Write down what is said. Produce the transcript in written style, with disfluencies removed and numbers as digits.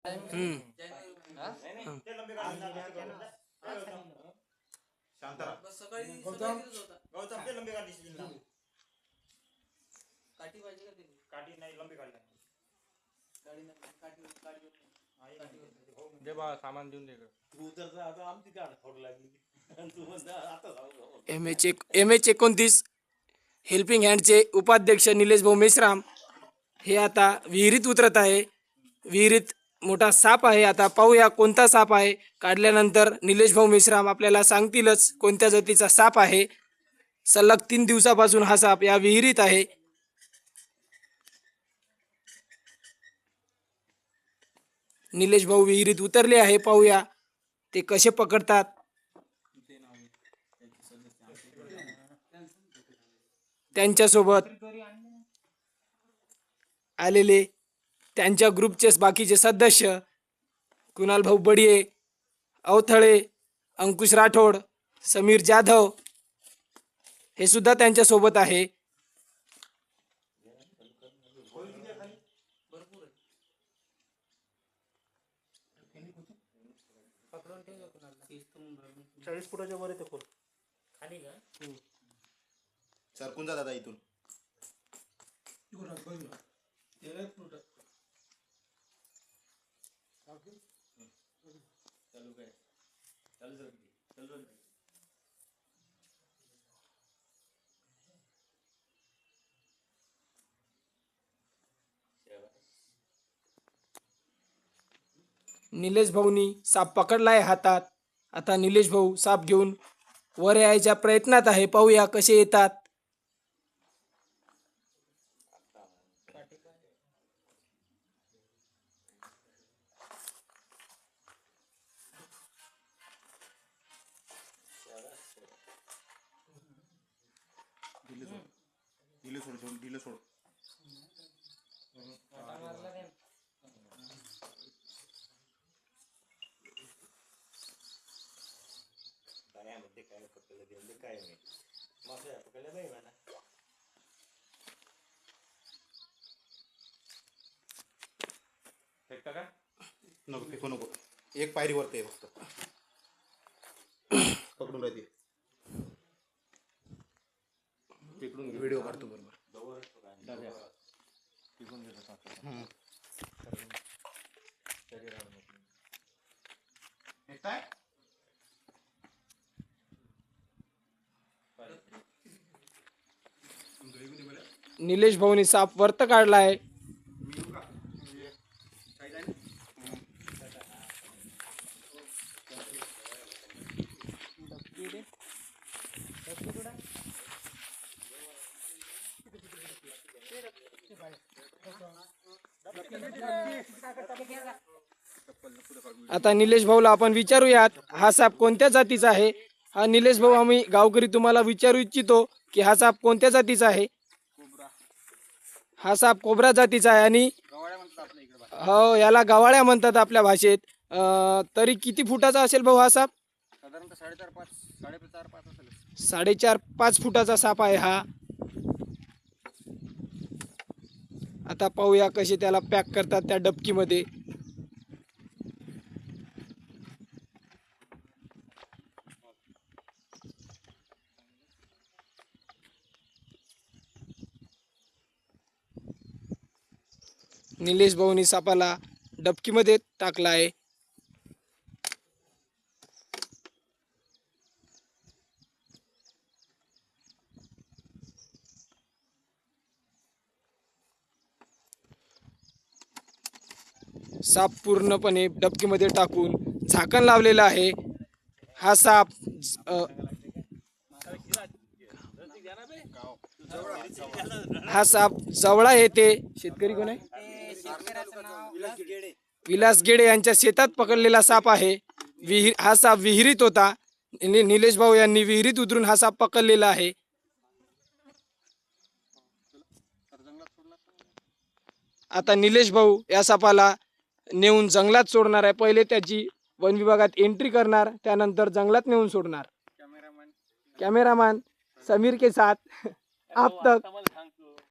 हम्म सामान देऊन दे MH29 हेल्पिंग हँडचे उपाध्यक्ष निलेश भाऊ मेश्राम हे आता विहिरीत उतरत आहे. विहिरीत मोठा साप आहे. आता पाहूया कोणता साप आहे. काढल्यानंतर निलेश भाऊ मेश्राम आपल्याला सांगतीलच कोणत्या जातीचा साप आहे. सलग 3 दिवसापासून हा साप या विहिरीत आहे. निलेश भाऊ विहिरीत उतरले आहे. पाहूया ते कसे पकडतात. त्यांच्यासोबत आलेले त्यांच्या ग्रुपचे बाकीचे सदस्य कुणाल भाऊ बडिये, अवथळे, अंकुश राठोड, समीर जाधव हे सुद्धा त्यांच्या सोबत आहे. फुटाच्या वर येते खोल खाली का सरकून जा दादा इथून चालू काय चालू निलेश भाऊनी साप पकडलाय हातात. आता निलेश भाऊ साप घेऊन वर यायच्या प्रयत्नात आहे. पाहूया कसे येतात. ढिले सोड ढिले सोड काय नको फेकू नको. एक पायरी वरती आहे फक्त पकडून राहते. तिकडून व्हिडिओ काढतो बरोबर. निलेश भाऊनी साप वरत काढलाय. आता निलेश भाऊला आपण विचारूयात हा साप कोणत्या जातीचा आहे. हा निलेश भाऊ आम्ही गावकरी तुम्हाला विचारू इच्छितो की हा साप कोणत्या जातीचा आहे. हा साप कोब्रा जातीचा आहे आणि हो याला गवाळ्या म्हणतात आपल्या भाषेत. तरी किती फुटाचा असेल भाऊ हा साप. साधारणतः 4.5 फुटाचा साप आहे हा. आता पाहूया कसे त्याला पॅक करतात त्या डबकीमध्ये. निलेश भाऊनी सापाला डबकीमध्ये टाकला आहे. साप पूर्णपणे डबकीमध्ये टाकून झाकण लावलेलं आहे. हा साप जवळा येथे शेतकरी कोण आहे विलास गेडे यांच्या शेतात पकडलेला साप आहे. हा साप विहिरीत होता. निलेश भाऊ यांनी विहिरीत उतरून हा साप पकडलेला आहे. आता निलेश भाऊ या सापाला नेऊन जंगलात सोडणार आहे. पहिले त्याची वन विभागात एंट्री करणार, त्यानंतर जंगलात नेऊन सोडणार. कॅमेरामॅन समीर के साथ आप तक